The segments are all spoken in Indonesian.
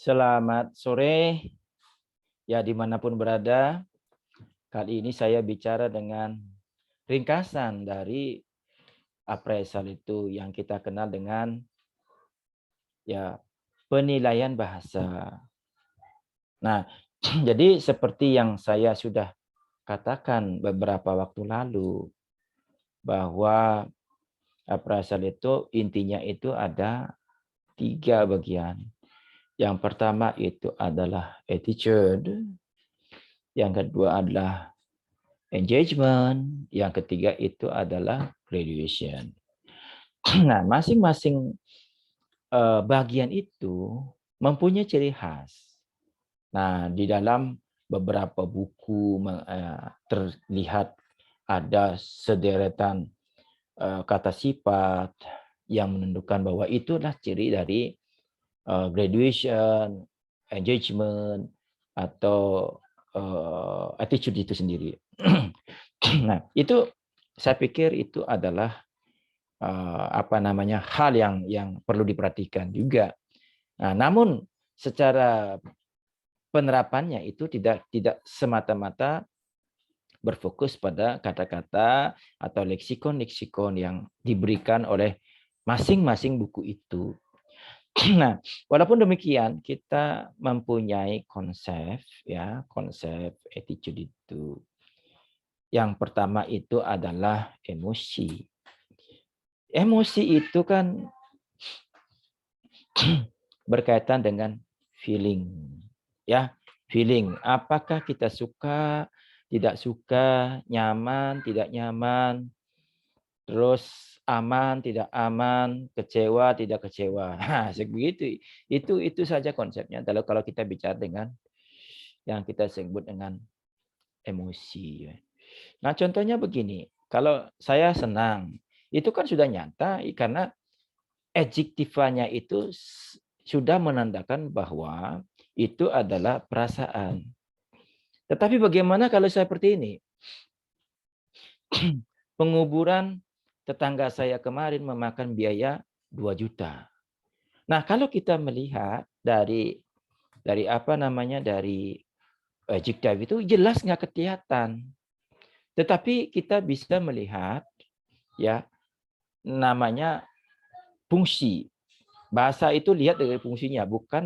Selamat sore, ya dimanapun berada. Kali ini saya bicara dengan ringkasan dari appraisal itu yang kita kenal dengan ya penilaian bahasa. Nah, jadi seperti yang saya sudah katakan beberapa waktu lalu bahwa appraisal itu intinya itu ada 3 bagian. Yang pertama itu adalah attitude, yang kedua adalah engagement, yang ketiga itu adalah graduation. Nah, masing-masing bagian itu mempunyai ciri khas. Nah, di dalam beberapa buku terlihat ada sederetan kata sifat yang menunjukkan bahwa itulah ciri dari graduation, engagement, atau attitude itu sendiri. Nah, itu saya pikir itu adalah hal yang perlu diperhatikan juga. Nah, namun secara penerapannya itu tidak semata-mata berfokus pada kata-kata atau leksikon-leksikon yang diberikan oleh masing-masing buku itu. Nah, walaupun demikian kita mempunyai konsep attitude itu. Yang pertama itu adalah emosi. Emosi itu kan berkaitan dengan feeling. Ya, feeling. Apakah kita suka, tidak suka, nyaman, tidak nyaman, terus aman, tidak aman, kecewa, tidak kecewa. Nah, begitu. Itu saja konsepnya. Kalau kita bicara dengan yang kita sebut dengan emosi. Nah, contohnya begini. Kalau saya senang, itu kan sudah nyata karena adjektifanya itu sudah menandakan bahwa itu adalah perasaan. Tetapi bagaimana kalau seperti ini? Penguburan tetangga saya kemarin memakan biaya 2 juta. Nah, kalau kita melihat dari dari adjektif itu jelas nggak kelihatan. Tetapi kita bisa melihat ya namanya fungsi. Bahasa itu lihat dari fungsinya, bukan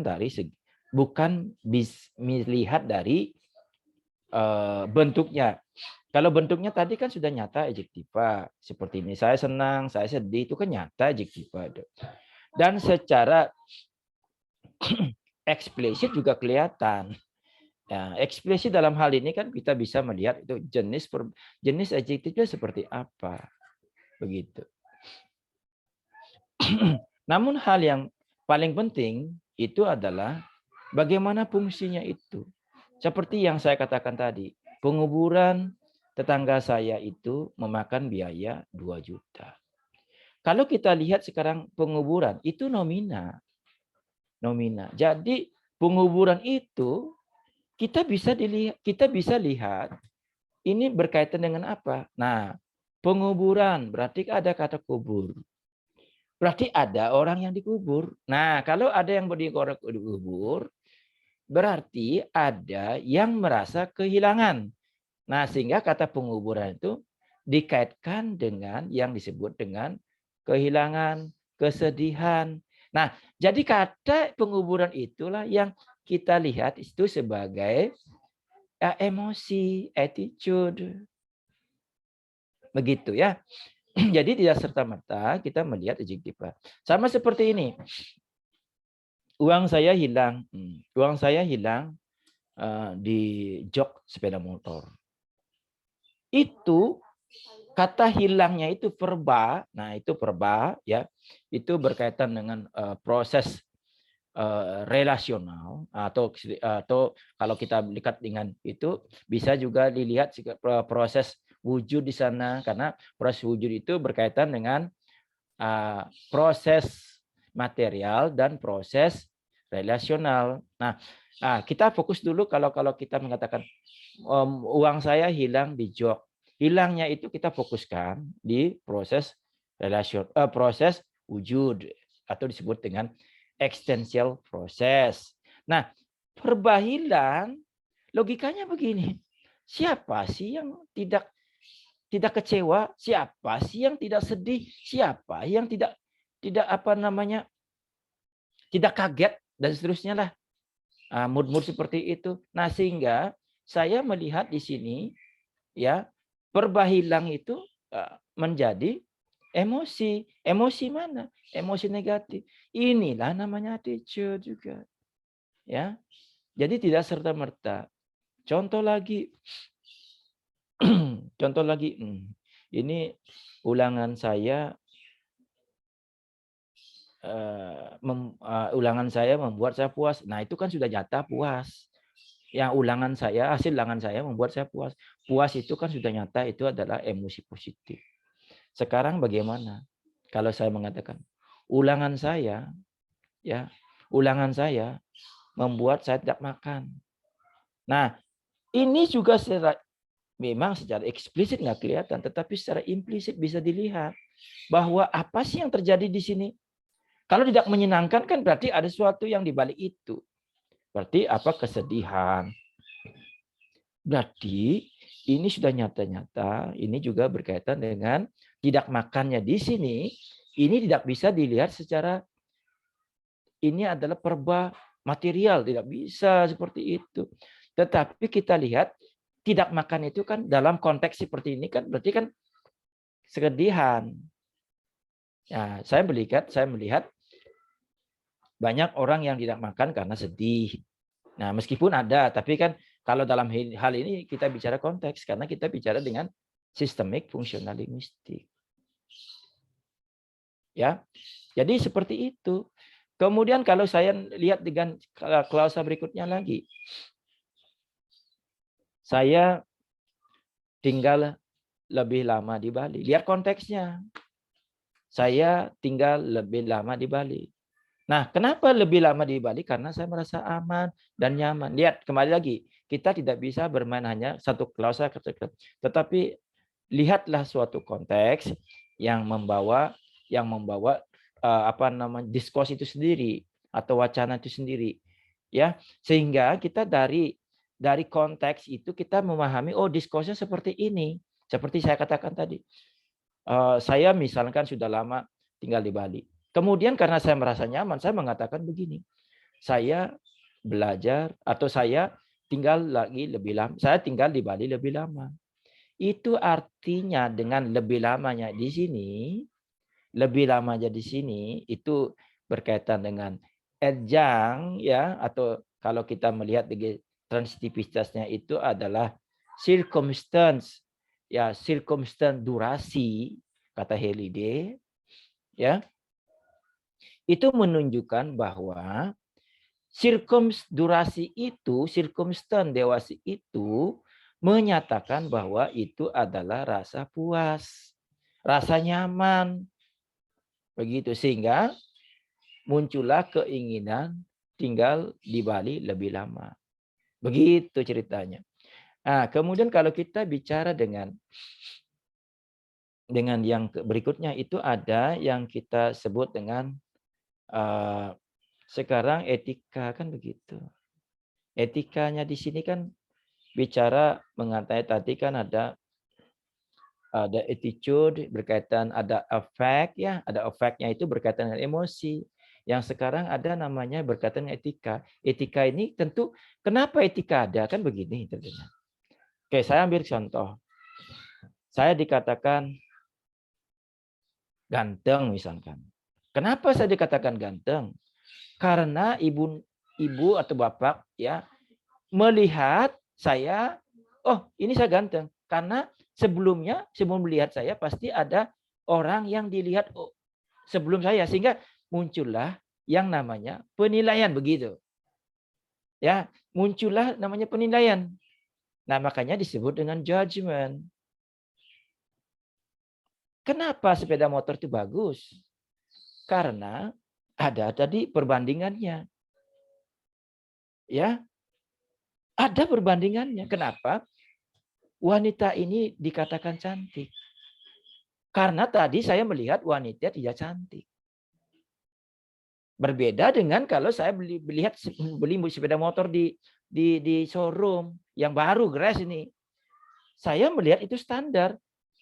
melihat dari bentuknya. Kalau bentuknya tadi kan sudah nyata adjektiva seperti ini. Saya senang, saya sedih itu kan nyata adjektiva. Dan secara eksplisit juga kelihatan. Ya, eksplisit dalam hal ini kan kita bisa melihat itu jenis adjektifnya seperti apa. Begitu. Namun hal yang paling penting itu adalah bagaimana fungsinya itu. Seperti yang saya katakan tadi, penguburan tetangga saya itu memakan biaya 2 juta. Kalau kita lihat sekarang penguburan itu nomina. Jadi penguburan itu kita bisa lihat ini berkaitan dengan apa? Nah, penguburan berarti ada kata kubur. Berarti ada orang yang dikubur. Nah, kalau ada yang dikubur, berarti ada yang merasa kehilangan. Nah, sehingga kata penguburan itu dikaitkan dengan yang disebut dengan kehilangan, kesedihan. Nah, jadi kata penguburan itulah yang kita lihat itu sebagai emosi, attitude. Begitu ya. Jadi tidak serta-merta kita melihat adjektif. Sama seperti ini. Uang saya hilang. Uang saya hilang di jok sepeda motor. Itu kata hilangnya itu verba. Nah, itu verba ya. Itu berkaitan dengan proses relasional atau kalau kita lihat dengan itu bisa juga dilihat proses wujud di sana karena proses wujud itu berkaitan dengan proses material dan proses relasional. Nah, kita fokus dulu kalau kita mengatakan uang saya hilang di jok. Hilangnya itu kita fokuskan di proses proses wujud atau disebut dengan existential proses. Nah, perbahilan logikanya begini. Siapa sih yang tidak kecewa? Siapa sih yang tidak sedih? Siapa yang tidak apa namanya? Tidak kaget dan seterusnya lah. Mood-mood seperti itu. Nah, sehingga saya melihat di sini ya, perbahilang itu menjadi emosi. Emosi mana? Emosi negatif. Inilah namanya attitude juga. Ya. Jadi tidak serta-merta. Contoh lagi. Contoh lagi. Ini ulangan saya ulangan saya membuat saya puas. Nah, itu kan sudah nyata puas. Yang ulangan saya, hasil ulangan saya membuat saya puas. Puas itu kan sudah nyata, itu adalah emosi positif. Sekarang bagaimana? Kalau saya mengatakan ulangan saya, ya, ulangan saya membuat saya tidak makan. Nah, ini juga memang secara eksplisit nggak kelihatan, tetapi secara implisit bisa dilihat bahwa apa sih yang terjadi di sini. Kalau tidak menyenangkan kan berarti ada sesuatu yang dibalik itu. Berarti apa? Kesedihan. Berarti ini sudah nyata-nyata, ini juga berkaitan dengan tidak makannya di sini, ini tidak bisa dilihat secara ini adalah perba material, tidak bisa seperti itu. Tetapi kita lihat tidak makan itu kan dalam konteks seperti ini kan berarti kan kesedihan. Nah, saya melihat banyak orang yang tidak makan karena sedih. Nah, meskipun ada, tapi kan kalau dalam hal ini kita bicara konteks, karena kita bicara dengan sistemik fungsional linguistik. Ya, jadi seperti itu. Kemudian kalau saya lihat dengan klausa berikutnya lagi, saya tinggal lebih lama di Bali. Lihat konteksnya. Saya tinggal lebih lama di Bali. Nah, kenapa lebih lama di Bali? Karena saya merasa aman dan nyaman. Lihat, kembali lagi. Kita tidak bisa bermain hanya satu klausa, tetapi lihatlah suatu konteks yang membawa apa namanya diskurs itu sendiri atau wacana itu sendiri. Ya, sehingga kita dari konteks itu kita memahami oh diskursnya seperti ini. Seperti saya katakan tadi. Saya misalkan sudah lama tinggal di Bali. Kemudian karena saya merasa nyaman, saya mengatakan begini. Saya belajar atau saya tinggal lagi lebih lama. Saya tinggal di Bali lebih lama. Itu artinya dengan lebih lamanya di sini, lebih lamanya di sini itu berkaitan dengan adjunct ya atau kalau kita melihat dari transitivitasnya itu adalah circumstance ya circumstance durasi kata Halliday ya. Itu menunjukkan bahwa durasi itu, circumstance dewasa itu menyatakan bahwa itu adalah rasa puas, rasa nyaman. Begitu sehingga muncullah keinginan tinggal di Bali lebih lama. Begitu ceritanya. Nah, kemudian kalau kita bicara dengan yang berikutnya itu ada yang kita sebut dengan sekarang etika kan begitu. Etikanya di sini kan bicara mengenai tadi kan ada attitude berkaitan ada affect ya, ada affect-nya itu berkaitan dengan emosi. Yang sekarang ada namanya berkaitan dengan etika. Etika ini tentu kenapa etika ada kan begini tentunya. Oke, saya ambil contoh. Saya dikatakan ganteng misalkan. Kenapa saya dikatakan ganteng? Karena ibu atau bapak ya melihat saya, oh ini saya ganteng. Karena sebelum melihat saya pasti ada orang yang dilihat sebelum saya. Sehingga muncullah yang namanya penilaian begitu. Ya, muncullah namanya penilaian. Nah, makanya disebut dengan judgment. Kenapa sepeda motor itu bagus? Karena ada tadi perbandingannya. Ya, ada perbandingannya. Kenapa? Wanita ini dikatakan cantik. Karena tadi saya melihat wanita tidak cantik. Berbeda dengan kalau saya beli sepeda motor di showroom yang baru Grace ini. Saya melihat itu standar.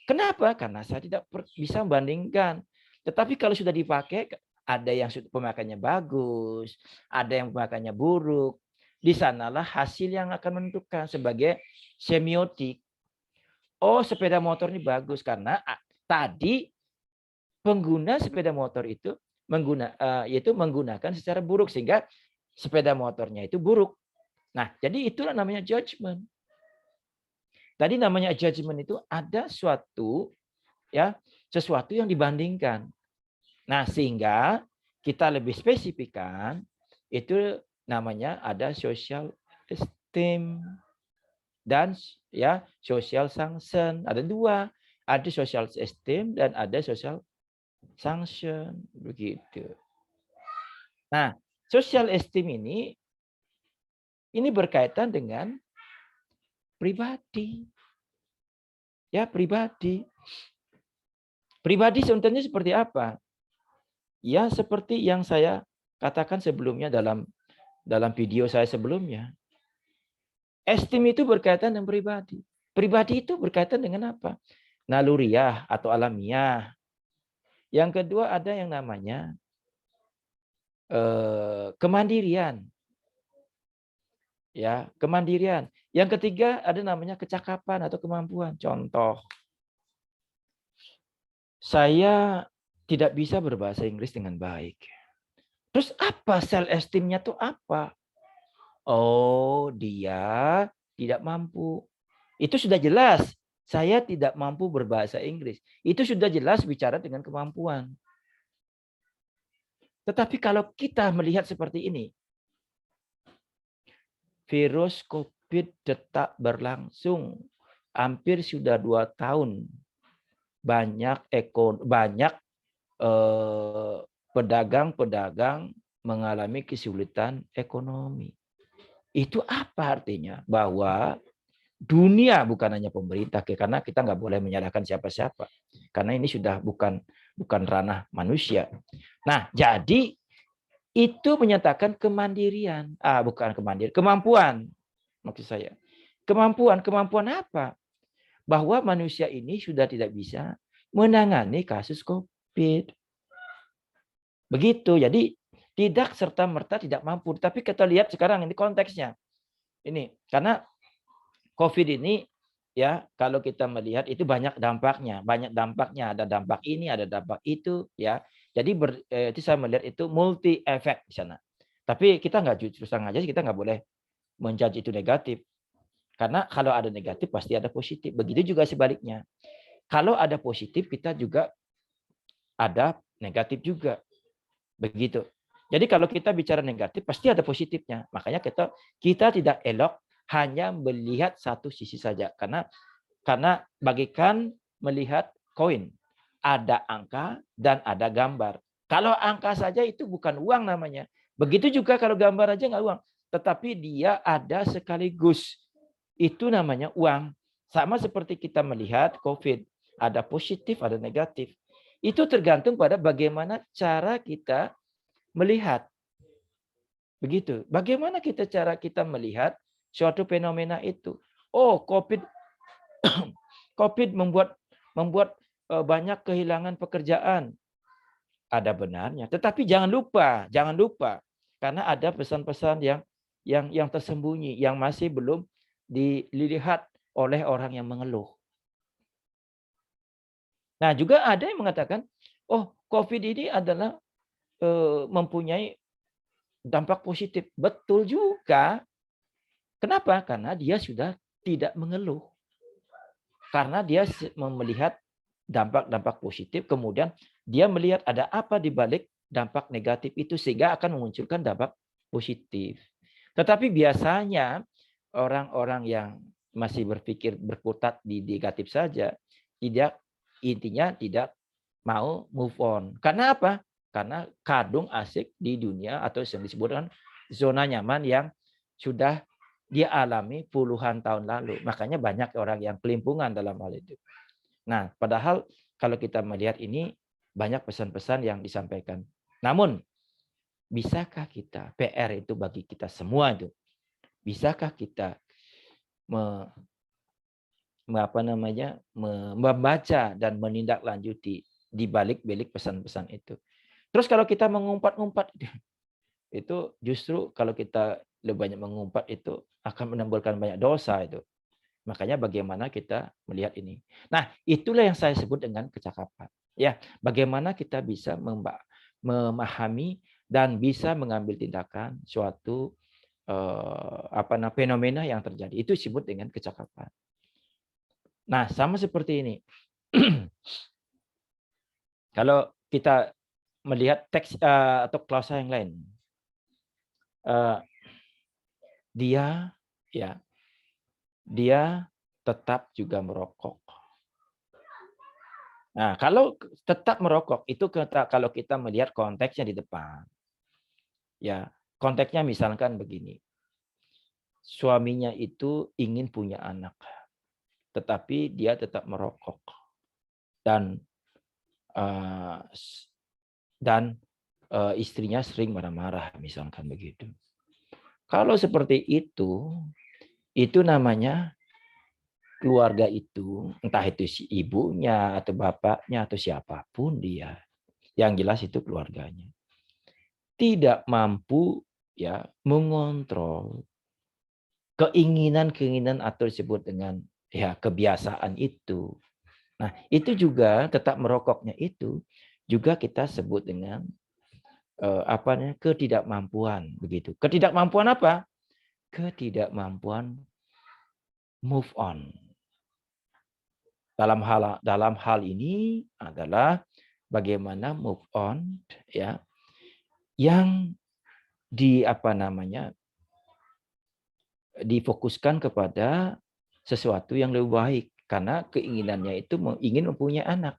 Kenapa? Karena saya tidak bisa membandingkan. Tetapi kalau sudah dipakai, ada yang pemakaiannya bagus, ada yang pemakaiannya buruk. Di sanalah hasil yang akan menentukan sebagai semiotik. Oh, sepeda motor ini bagus karena tadi pengguna sepeda motor itu menggunakan secara buruk sehingga sepeda motornya itu buruk. Nah, jadi itulah namanya judgment. Tadi namanya judgment itu ada sesuatu yang dibandingkan. Nah, sehingga kita lebih spesifikkan itu namanya ada social esteem dan social sanction. Ada dua, ada social esteem dan ada social sanction begitu. Nah, social esteem ini berkaitan dengan pribadi. Ya, pribadi. Pribadi sebenarnya seperti apa? Ya, seperti yang saya katakan sebelumnya dalam video saya sebelumnya. Esteem itu berkaitan dengan pribadi. Pribadi itu berkaitan dengan apa? Naluriah atau alamiah. Yang kedua ada yang namanya kemandirian. Ya, kemandirian. Yang ketiga ada namanya kecakapan atau kemampuan. Contoh, saya tidak bisa berbahasa Inggris dengan baik. Terus apa self esteem-nya tuh apa? Oh, dia tidak mampu. Itu sudah jelas. Saya tidak mampu berbahasa Inggris. Itu sudah jelas bicara dengan kemampuan. Tetapi kalau kita melihat seperti ini, virus COVID tetap berlangsung. Hampir sudah 2 tahun. Banyak pedagang-pedagang mengalami kesulitan ekonomi. Itu apa artinya? Bahwa dunia, bukan hanya pemerintah, karena kita nggak boleh menyalahkan siapa-siapa. Karena ini sudah bukan ranah manusia. Nah, jadi itu menyatakan kemandirian. Bukan kemandirian, kemampuan. Maksud saya. Kemampuan apa? Bahwa manusia ini sudah tidak bisa menangani kasus COVID. Begitu. Jadi tidak serta-merta tidak mampu. Tapi kita lihat sekarang ini konteksnya. Ini karena COVID ini ya kalau kita melihat itu banyak dampaknya. Ada dampak ini, ada dampak itu ya. Jadi itu saya melihat itu multi efek di sana. Tapi kita nggak terus terang aja, kita nggak boleh menjudge itu negatif. Karena kalau ada negatif pasti ada positif. Begitu juga sebaliknya. Kalau ada positif kita juga ada negatif juga. Begitu. Jadi kalau kita bicara negatif pasti ada positifnya. Makanya kita tidak elok hanya melihat satu sisi saja. Karena bagikan melihat koin. Ada angka dan ada gambar. Kalau angka saja itu bukan uang namanya. Begitu juga kalau gambar aja nggak uang. Tetapi dia ada sekaligus. Itu namanya uang. Sama seperti kita melihat COVID. Ada positif, ada negatif. Itu tergantung pada bagaimana cara kita melihat. Begitu. Bagaimana cara kita melihat suatu fenomena itu? Oh, COVID membuat banyak kehilangan pekerjaan. Ada benarnya. Tetapi jangan lupa, karena ada pesan-pesan yang tersembunyi, yang masih belum dilihat oleh orang yang mengeluh. Nah, juga ada yang mengatakan, oh, COVID ini adalah mempunyai dampak positif. Betul juga. Kenapa? Karena dia sudah tidak mengeluh. Karena dia melihat dampak-dampak positif, kemudian dia melihat ada apa di balik dampak negatif itu sehingga akan memunculkan dampak positif. Tetapi biasanya orang-orang yang masih berpikir berkutat di negatif saja, intinya tidak mau move on. Karena apa? Karena kadung asik di dunia atau yang disebut dengan zona nyaman yang sudah dia alami puluhan tahun lalu. Makanya banyak orang yang kelimpungan dalam hal itu. Nah, padahal kalau kita melihat ini banyak pesan-pesan yang disampaikan. Namun bisakah kita, PR itu bagi kita semua itu, bisakah kita membaca dan menindaklanjuti di balik-balik pesan-pesan itu. Terus kalau kita mengumpat-ngumpat, itu justru kalau kita lebih banyak mengumpat itu akan menimbulkan banyak dosa itu. Makanya bagaimana kita melihat ini. Nah, itulah yang saya sebut dengan kecakapan. Ya, bagaimana kita bisa memahami dan bisa mengambil tindakan suatu fenomena yang terjadi. Itu disebut dengan kecakapan. Nah, sama seperti ini. Kalau kita melihat teks atau klausa yang lain, dia tetap juga merokok. Nah, kalau tetap merokok itu kalau kita melihat konteksnya di depan, ya konteksnya misalkan begini, suaminya itu ingin punya anak, tetapi dia tetap merokok dan istrinya sering marah-marah, misalkan begitu. Kalau seperti itu namanya keluarga itu, entah itu si ibunya atau bapaknya atau siapapun dia, yang jelas itu keluarganya, tidak mampu ya mengontrol keinginan atau disebut dengan ya kebiasaan itu. Nah, itu juga tetap merokoknya itu juga kita sebut dengan ketidakmampuan begitu. Ketidakmampuan apa? Ketidakmampuan move on. Dalam hal ini adalah bagaimana move on ya yang difokuskan kepada sesuatu yang lebih baik karena keinginannya itu ingin mempunyai anak.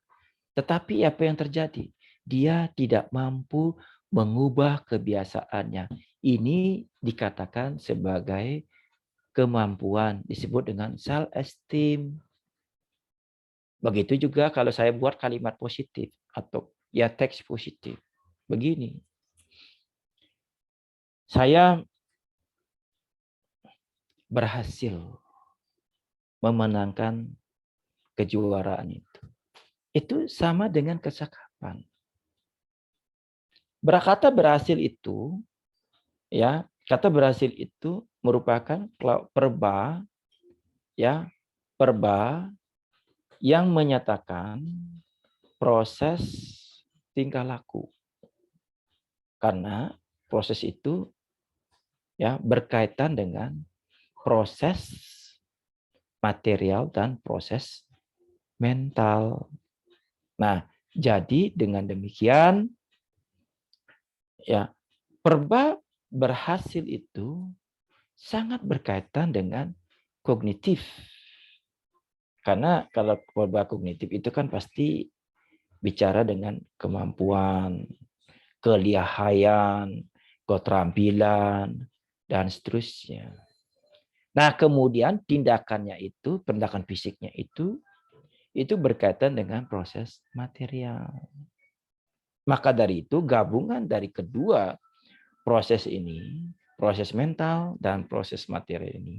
Tetapi apa yang terjadi? Dia tidak mampu mengubah kebiasaannya. Ini dikatakan sebagai kemampuan, disebut dengan self-esteem. Begitu juga kalau saya buat kalimat positif atau ya teks positif. Begini. Saya berhasil memenangkan kejuaraan itu. Itu sama dengan kecakapan. Kata berhasil itu ya, kata berhasil itu merupakan perba yang menyatakan proses tingkah laku. Karena proses itu ya berkaitan dengan proses material dan proses mental. Nah, jadi dengan demikian ya perba berhasil itu sangat berkaitan dengan kognitif. Karena kalau perba kognitif itu kan pasti bicara dengan kemampuan, kelihayan, keterampilan, dan seterusnya. Nah, kemudian tindakannya itu, tindakan fisiknya itu berkaitan dengan proses material. Maka dari itu gabungan dari kedua proses ini, proses mental dan proses material ini,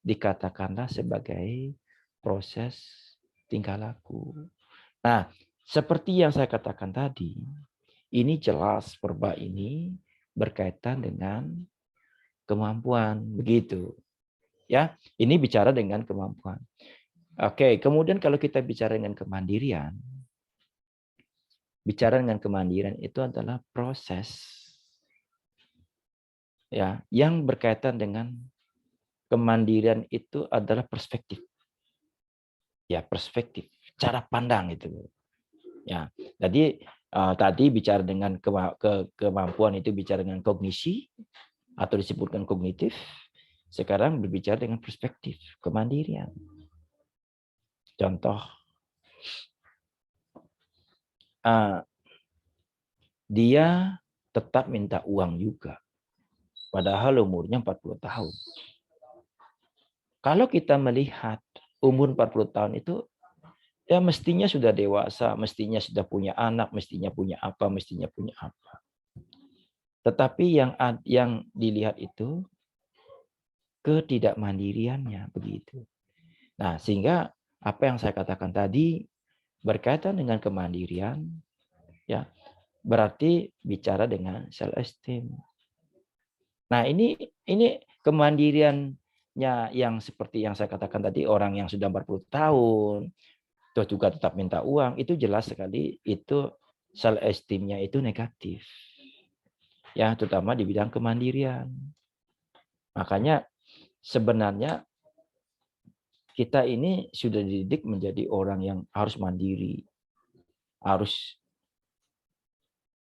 dikatakanlah sebagai proses tingkah laku. Nah, seperti yang saya katakan tadi, ini jelas perba ini berkaitan dengan kemampuan, begitu. Ya, ini bicara dengan kemampuan. Oke, kemudian kalau kita bicara dengan kemandirian, itu adalah proses ya yang berkaitan dengan kemandirian itu adalah perspektif. Ya, perspektif, cara pandang itu. Ya, tadi bicara dengan kemampuan itu bicara dengan kognisi atau disebutkan kognitif. Sekarang berbicara dengan perspektif kemandirian. Contoh, dia tetap minta uang juga. Padahal umurnya 40 tahun. Kalau kita melihat umur 40 tahun itu, ya mestinya sudah dewasa, mestinya sudah punya anak, mestinya punya apa. Tetapi yang dilihat itu ketidakmandiriannya begitu. Nah, sehingga apa yang saya katakan tadi berkaitan dengan kemandirian, ya berarti bicara dengan self esteem. Nah, ini kemandiriannya yang seperti yang saya katakan tadi, orang yang sudah 40 tahun, terus juga tetap minta uang, itu jelas sekali itu self esteem-nya itu negatif. Ya, terutama di bidang kemandirian. Makanya sebenarnya kita ini sudah dididik menjadi orang yang harus mandiri, harus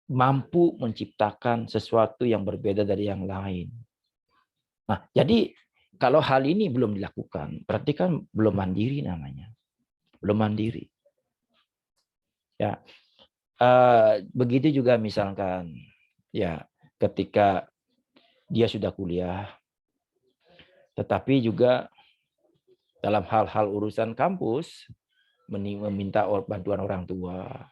mampu menciptakan sesuatu yang berbeda dari yang lain. Nah, jadi kalau hal ini belum dilakukan, berarti kan belum mandiri namanya, belum mandiri. Ya, begitu juga misalkan, ya, ketika dia sudah kuliah, tetapi juga dalam hal-hal urusan kampus meminta bantuan orang tua,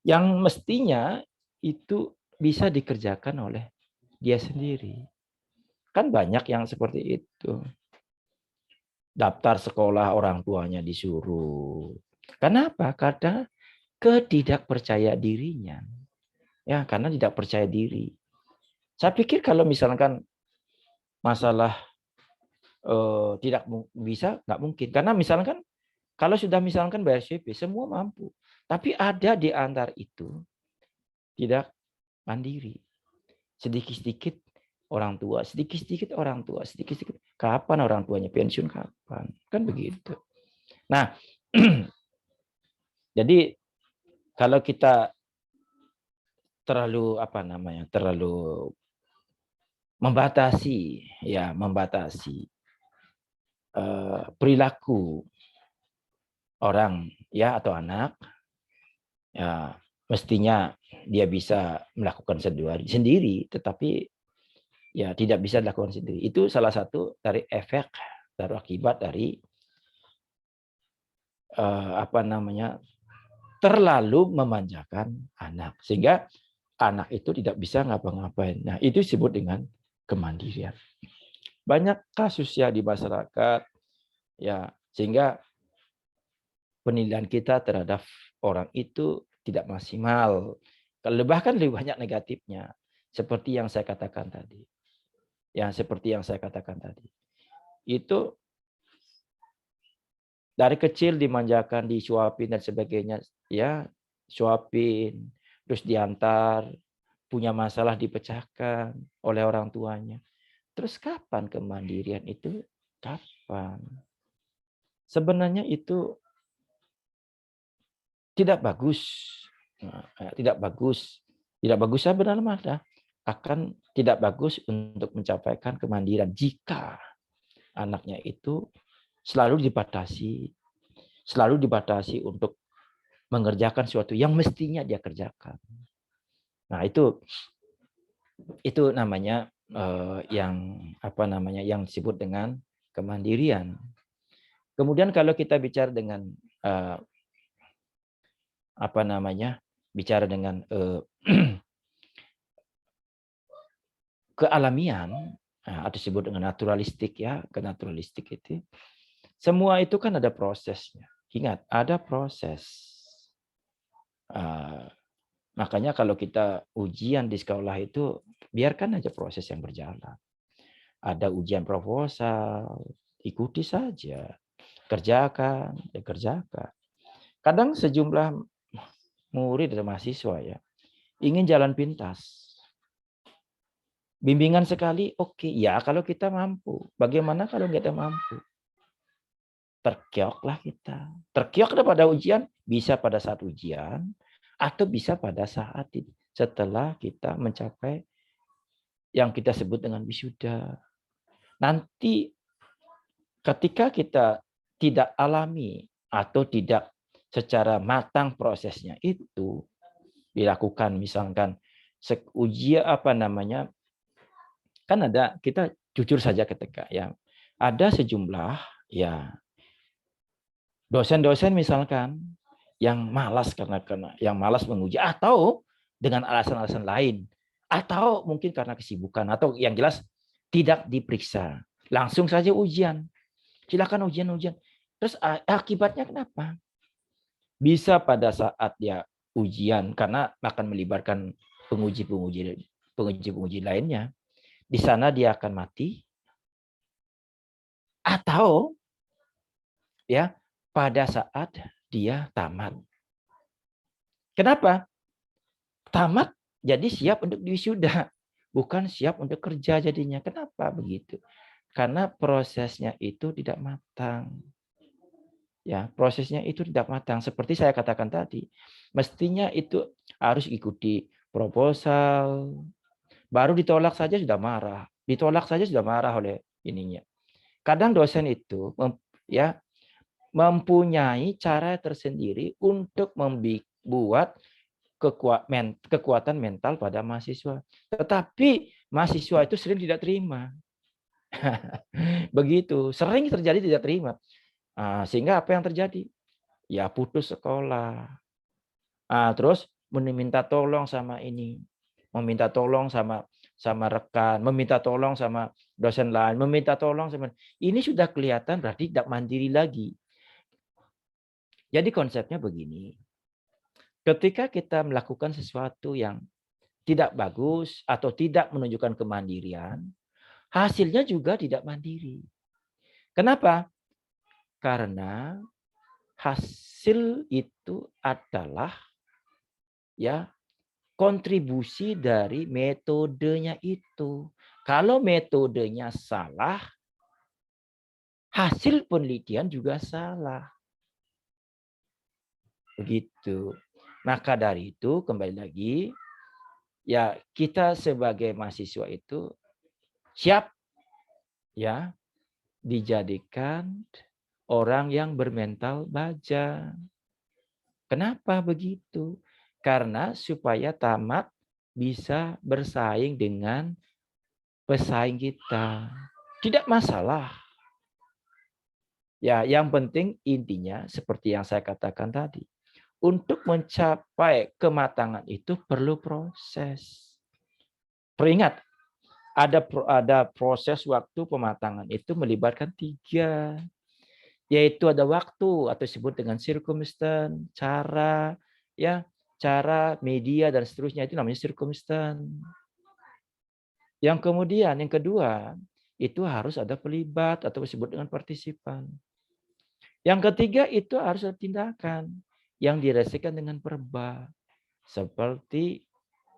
yang mestinya itu bisa dikerjakan oleh dia sendiri. Kan banyak yang seperti itu. Daftar sekolah orang tuanya disuruh. Kenapa? Karena ketidakpercaya dirinya. Ya, karena tidak percaya diri. Saya pikir kalau misalkan masalah tidak bisa, nggak mungkin. Karena misalkan kalau sudah misalkan bayar CP, semua mampu. Tapi ada di antara itu tidak mandiri. Sedikit-sedikit orang tua, sedikit-sedikit orang tua, sedikit-sedikit. Kapan orang tuanya pensiun, kapan? Kan begitu. Nah, jadi kalau kita terlalu terlalu membatasi perilaku orang ya atau anak, ya mestinya dia bisa melakukan sendiri, tetapi ya tidak bisa dilakukan sendiri. Itu salah satu dari efek dari akibat dari terlalu memanjakan anak, sehingga anak itu tidak bisa ngapa-ngapain. Nah, itu disebut dengan kemandirian. Banyak kasus ya di masyarakat, ya, sehingga penilaian kita terhadap orang itu tidak maksimal. Bahkan lebih banyak negatifnya, seperti yang saya katakan tadi. Itu dari kecil dimanjakan, disuapin dan sebagainya, ya, suapin, terus diantar, punya masalah dipecahkan oleh orang tuanya. Terus kapan kemandirian itu? Kapan? Sebenarnya itu tidak bagus. Tidak bagus. Tidak bagus sebenarnya akan tidak bagus untuk mencapaikan kemandirian jika anaknya itu selalu dibatasi untuk mengerjakan sesuatu yang mestinya dia kerjakan. Nah, itu namanya yang disebut dengan kemandirian. Kemudian kalau kita bicara dengan kealamian, atau disebut dengan naturalistik, ya, kenaturalistik itu semua itu kan ada prosesnya. Ingat, ada proses. Makanya kalau kita ujian di sekolah itu biarkan aja proses yang berjalan. Ada ujian proposal, ikuti saja, kerjakan. Kadang sejumlah murid dan mahasiswa ya ingin jalan pintas. Bimbingan sekali, oke. Ya, kalau kita mampu. Bagaimana kalau kita mampu? Terkioklah kita. Terkiok pada ujian, bisa pada saat ujian, atau bisa pada saat setelah kita mencapai yang kita sebut dengan wisuda. Nanti ketika kita tidak alami atau tidak secara matang prosesnya itu dilakukan, misalkan ujian kan ada, kita jujur saja ketika ya ada sejumlah ya dosen-dosen misalkan yang malas karena yang malas menguji atau dengan alasan-alasan lain Atau mungkin karena kesibukan, atau yang jelas tidak diperiksa. Langsung saja ujian. Silakan ujian-ujian. Terus akibatnya kenapa? Bisa pada saat dia ujian, karena akan melibatkan penguji lainnya. Di sana dia akan mati. Atau ya pada saat dia tamat. Kenapa? Tamat jadi siap untuk wisuda, bukan siap untuk kerja jadinya. Kenapa begitu? Karena prosesnya itu tidak matang. Ya, prosesnya itu tidak matang. Seperti saya katakan tadi, mestinya itu harus ikuti proposal, baru ditolak saja sudah marah. Ditolak saja sudah marah oleh ininya. Kadang dosen itu ya mempunyai cara tersendiri untuk membuat kekuatan mental pada mahasiswa. Tetapi mahasiswa itu sering tidak terima. Begitu, sering terjadi tidak terima. Sehingga apa yang terjadi? Ya putus sekolah. Terus meminta tolong sama ini, meminta tolong sama rekan, meminta tolong sama dosen lain, meminta tolong sama ini sudah kelihatan berarti tidak mandiri lagi. Jadi konsepnya begini. Ketika kita melakukan sesuatu yang tidak bagus atau tidak menunjukkan kemandirian, hasilnya juga tidak mandiri. Kenapa? Karena hasil itu adalah ya kontribusi dari metodenya itu. Kalau metodenya salah, hasil penelitian juga salah. Begitu. Maka dari itu kembali lagi, ya kita sebagai mahasiswa itu siap ya dijadikan orang yang bermental baja. Kenapa begitu? Karena supaya tamat bisa bersaing dengan pesaing kita. Tidak masalah. Ya, yang penting intinya seperti yang saya katakan tadi. Untuk mencapai kematangan itu perlu proses. Peringat, ada proses waktu pematangan itu melibatkan 3. Yaitu ada waktu atau disebut dengan circumstance, cara, ya, cara, media dan seterusnya itu namanya circumstance. Yang kemudian yang kedua itu harus ada pelibat atau disebut dengan partisipan. Yang ketiga itu harus ada tindakan yang diresmikan dengan verba. Seperti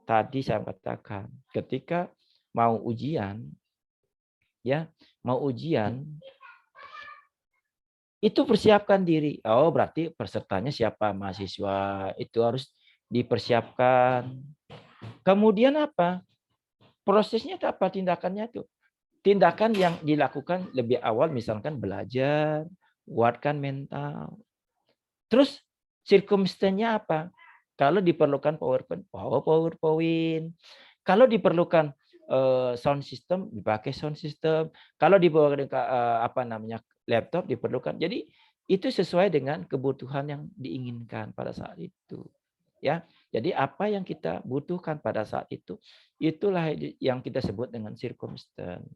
tadi saya katakan, ketika mau ujian, ya, mau ujian itu persiapkan diri. Oh, berarti pesertanya siapa? Mahasiswa. Itu harus dipersiapkan. Kemudian apa? Prosesnya itu apa? Tindakannya itu. Tindakan yang dilakukan lebih awal misalkan belajar, kuatkan mental. Terus circumstance-nya apa? Kalau diperlukan PowerPoint. Kalau diperlukan sound system, dipakai sound system. Kalau diperlukan laptop diperlukan. Jadi itu sesuai dengan kebutuhan yang diinginkan pada saat itu. Ya. Jadi apa yang kita butuhkan pada saat itu, itulah yang kita sebut dengan circumstance.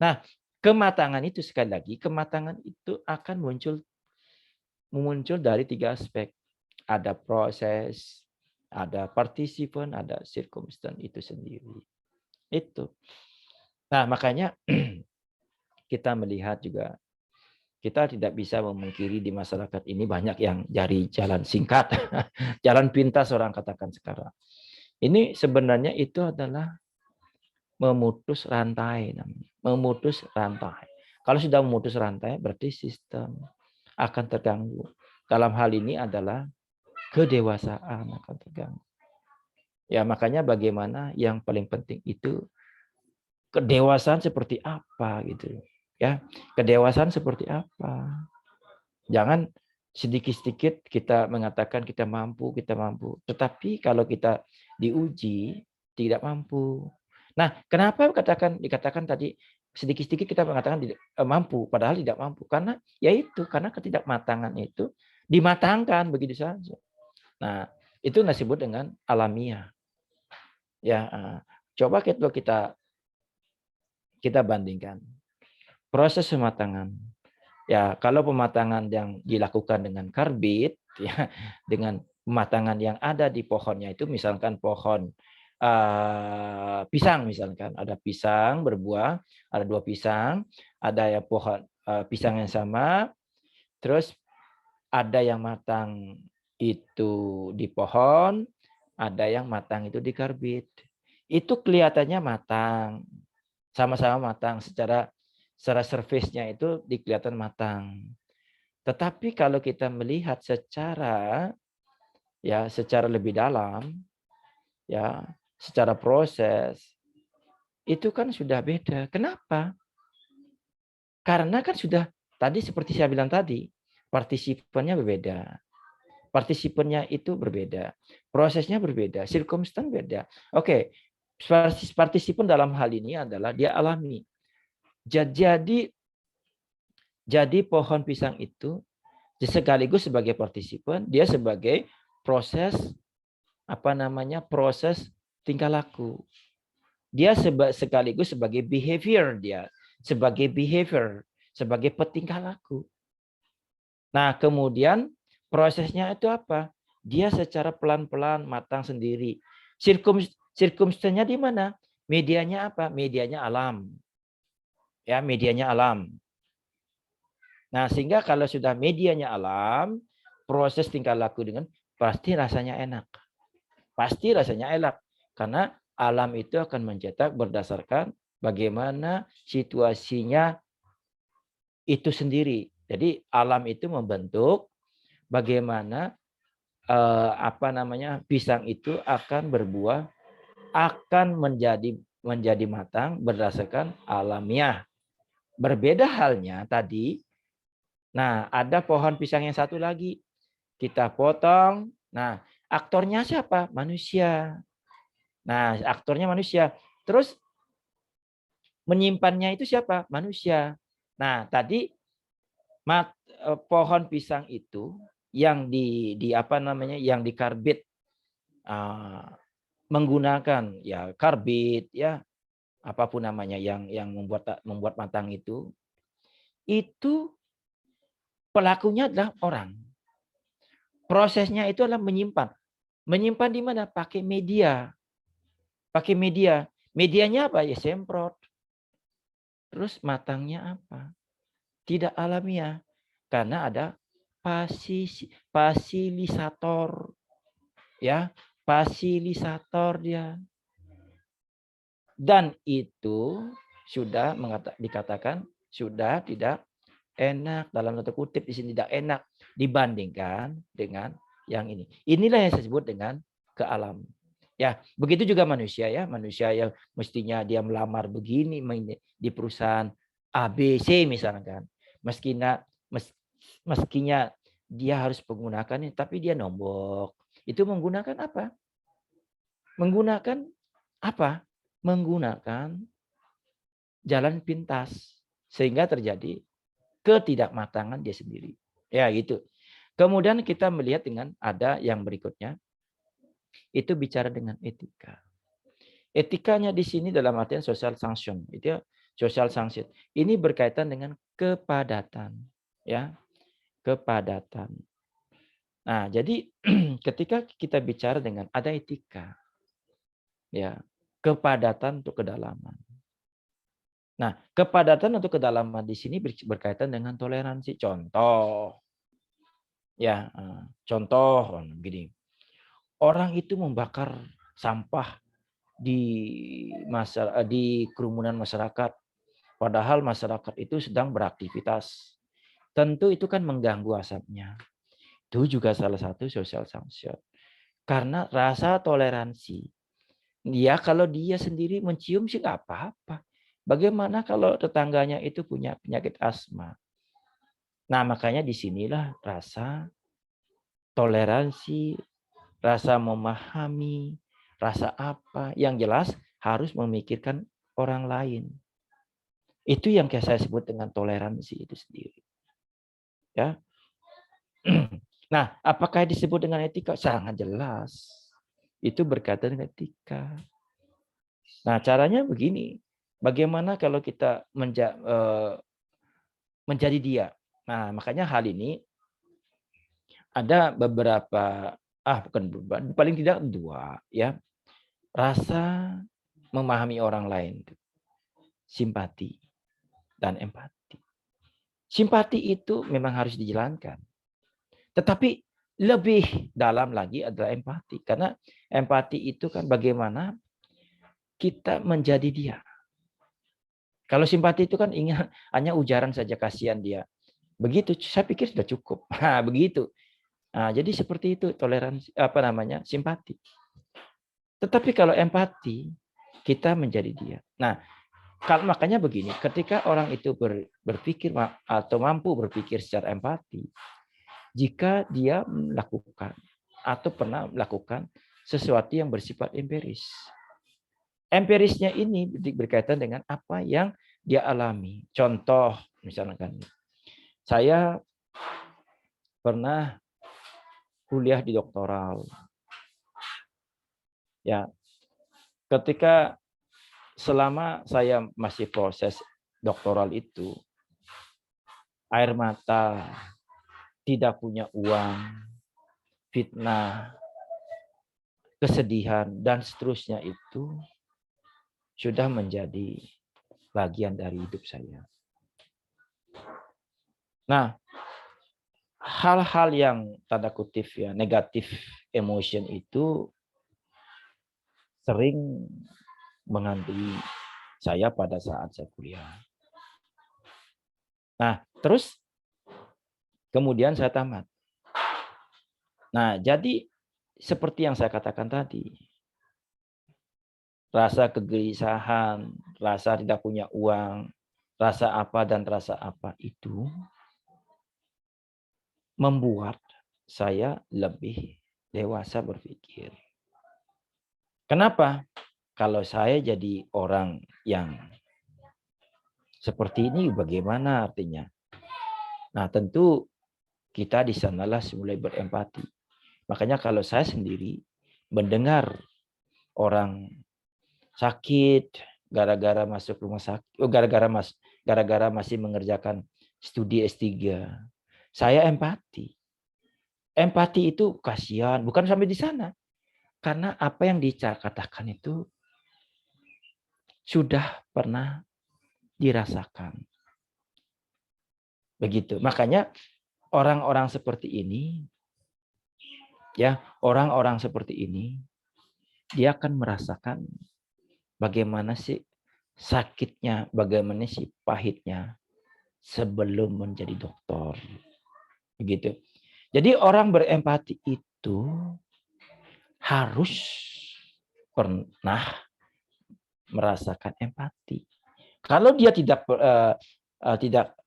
Nah, kematangan itu sekali lagi, kematangan itu akan muncul dari 3 aspek. Ada proses, ada partisipan, ada circumstance itu sendiri. Itu. Nah, makanya kita melihat juga kita tidak bisa memungkiri di masyarakat ini banyak yang cari jalan singkat, jalan pintas orang katakan sekarang. Ini sebenarnya itu adalah memutus rantai namanya. Memutus rantai. Kalau sudah memutus rantai berarti sistem akan terganggu. Dalam hal ini adalah kedewasaan akan terganggu. Ya, makanya bagaimana yang paling penting itu kedewasaan seperti apa gitu. Ya, kedewasaan seperti apa? Jangan sedikit-sedikit kita mengatakan kita mampu. Tetapi kalau kita diuji tidak mampu. Nah, kenapa dikatakan tadi sedikit-sedikit kita mengatakan mampu, padahal tidak mampu? Karena karena ketidakmatangan itu dimatangkan begitu saja. Nah, itu disebut dengan alamiah. Ya, coba kita bandingkan proses pematangan. Ya, kalau pematangan yang dilakukan dengan karbit, ya, dengan pematangan yang ada di pohonnya itu, misalkan pohon pisang, misalkan ada pisang berbuah, ada 2 pisang, ada yang pohon pisang yang sama, terus ada yang matang itu di pohon, ada yang matang itu di karbit. Itu kelihatannya matang, sama-sama matang secara surface-nya itu kelihatan matang. Tetapi kalau kita melihat secara lebih dalam, ya, secara proses, itu kan sudah beda. Kenapa? Karena kan sudah tadi seperti saya bilang tadi, partisipannya berbeda. Partisipannya itu berbeda. Prosesnya berbeda, circumstance beda. Oke, partisipan dalam hal ini adalah dia alami. Jadi pohon pisang itu sekaligus sebagai partisipan, dia sebagai proses proses tingkah laku. Dia sekaligus sebagai behavior, sebagai petingkah laku. Nah, kemudian prosesnya itu apa? Dia secara pelan-pelan matang sendiri. Circumstance-nya di mana? Medianya apa? Medianya alam. Ya, medianya alam. Nah, sehingga kalau sudah medianya alam, proses tingkah laku dengan pasti rasanya enak. Pasti rasanya enak. Karena alam itu akan mencetak berdasarkan bagaimana situasinya itu sendiri. Jadi alam itu membentuk bagaimana pisang itu akan berbuah, akan menjadi matang berdasarkan alamiah. Berbeda halnya tadi. Nah, ada pohon pisang yang satu lagi. Kita potong. Nah, aktornya siapa? Manusia. Nah, aktornya manusia. Terus menyimpannya itu siapa? Manusia. Nah, tadi pohon pisang itu yang yang dikarbit menggunakan ya karbit ya apapun namanya yang membuat matang itu pelakunya adalah orang. Prosesnya itu adalah menyimpan. Menyimpan di mana? Pakai media. Pakai media. Medianya apa? Ya semprot. Terus matangnya apa? Tidak alamiah. Karena ada fasilisator. Ya, fasilisator dia. Dan itu sudah dikatakan sudah tidak enak, dalam tanda kutip di sini tidak enak dibandingkan dengan yang ini. Inilah yang saya sebut dengan ke alam. Ya, begitu juga manusia ya, manusia yang mestinya dia melamar begini di perusahaan ABC misalkan. Meskinya dia harus menggunakannya tapi dia nombok. Itu menggunakan apa? Menggunakan apa? Menggunakan jalan pintas sehingga terjadi ketidakmatangan dia sendiri. Ya, gitu. Kemudian kita melihat dengan ada yang berikutnya, itu bicara dengan etika. Etikanya di sini dalam artian social sanction, itu ya, social sanction. Ini berkaitan dengan kepadatan, ya, kepadatan. Nah, jadi ketika kita bicara dengan ada etika, ya, kepadatan untuk kedalaman. Nah, kepadatan untuk kedalaman di sini berkaitan dengan toleransi. Contoh, ya, contoh begini. Orang itu membakar sampah di kerumunan masyarakat, padahal masyarakat itu sedang beraktivitas. Tentu itu kan mengganggu asapnya. Itu juga salah satu social sanction. Karena rasa toleransi. Ya kalau dia sendiri mencium sih nggak apa-apa. Bagaimana kalau tetangganya itu punya penyakit asma? Nah, makanya disinilah rasa toleransi, rasa memahami, rasa apa. Yang jelas harus memikirkan orang lain. Itu yang saya sebut dengan toleransi itu sendiri. Ya. Nah, apakah disebut dengan etika? Sangat jelas. Itu berkaitan dengan etika. Nah, caranya begini. Bagaimana kalau kita menjadi dia? Nah, makanya hal ini ada beberapa, bukan beberapa, paling tidak 2 ya. Rasa memahami orang lain, simpati dan empati. Simpati itu memang harus dijalankan. Tetapi lebih dalam lagi adalah empati. Karena empati itu kan bagaimana kita menjadi dia. Kalau simpati itu kan ingat hanya ujaran saja kasihan dia. Begitu, saya pikir sudah cukup. Nah, begitu. Nah, jadi seperti itu toleransi simpati. Tetapi kalau empati kita menjadi dia. Nah, makanya begini, ketika orang itu berpikir atau mampu berpikir secara empati, jika dia melakukan atau pernah melakukan sesuatu yang bersifat empiris. Empirisnya ini berkaitan dengan apa yang dia alami. Contoh, misalkan, saya pernah kuliah di doktoral. Ya, ketika selama saya masih proses doktoral itu, air mata, tidak punya uang, fitnah, kesedihan, dan seterusnya itu sudah menjadi bagian dari hidup saya. Nah, hal-hal yang tanda kutip ya negatif emotion itu sering menghantui saya pada saat saya kuliah. Nah, terus kemudian saya tamat. Nah, jadi seperti yang saya katakan tadi, rasa kegelisahan, rasa tidak punya uang, rasa apa dan rasa apa itu membuat saya lebih dewasa berpikir. Kenapa? Kalau saya jadi orang yang seperti ini, bagaimana artinya? Nah, tentu kita di sanalah mulai berempati. Makanya kalau saya sendiri mendengar orang sakit gara-gara masuk rumah sakit, gara-gara masih mengerjakan studi S3, saya empati. Empati itu kasihan, bukan sampai di sana. Karena apa yang dikatakan itu sudah pernah dirasakan. Begitu. Makanya orang-orang seperti ini, ya, orang-orang seperti ini, dia akan merasakan bagaimana sih sakitnya, bagaimana sih pahitnya sebelum menjadi dokter. Begitu. Jadi orang berempati itu harus pernah merasakan empati. Kalau dia tidak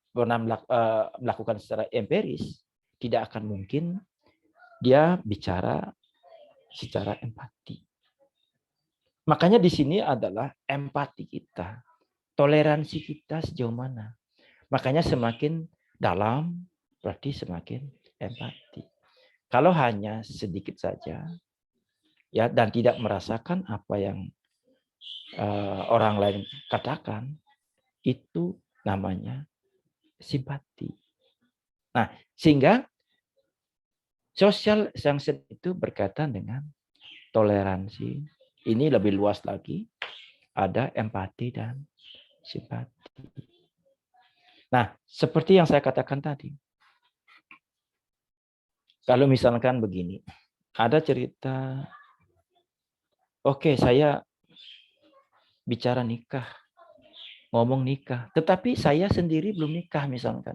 pernah melakukan secara empiris, tidak akan mungkin dia bicara secara empati. Makanya di sini adalah empati kita, toleransi kita sejauh mana. Makanya semakin dalam berarti semakin empati. Kalau hanya sedikit saja, ya, dan tidak merasakan apa yang orang lain katakan, itu namanya simpati. Nah, sehingga social sanction itu berkaitan dengan toleransi. Ini lebih luas lagi, ada empati dan simpati. Nah, seperti yang saya katakan tadi, kalau misalkan begini, ada cerita, oke, saya bicara nikah, ngomong nikah, tetapi saya sendiri belum nikah misalkan.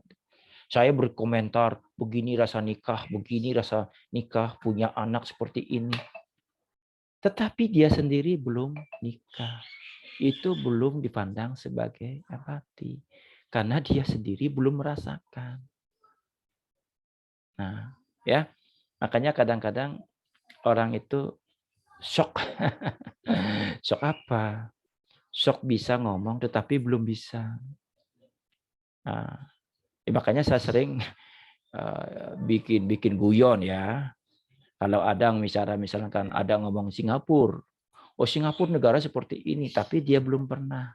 Saya berkomentar, begini rasa nikah, punya anak seperti ini. Tetapi dia sendiri belum nikah. Itu belum dipandang sebagai empati. Karena dia sendiri belum merasakan. Nah, ya. Makanya kadang-kadang orang itu shock. Shock apa? Shock bisa ngomong tetapi belum bisa. Nah, makanya saya sering bikin guyon ya. Kalau ada misalkan ada ngomong Singapura, Oh, Singapura negara seperti ini, tapi dia belum pernah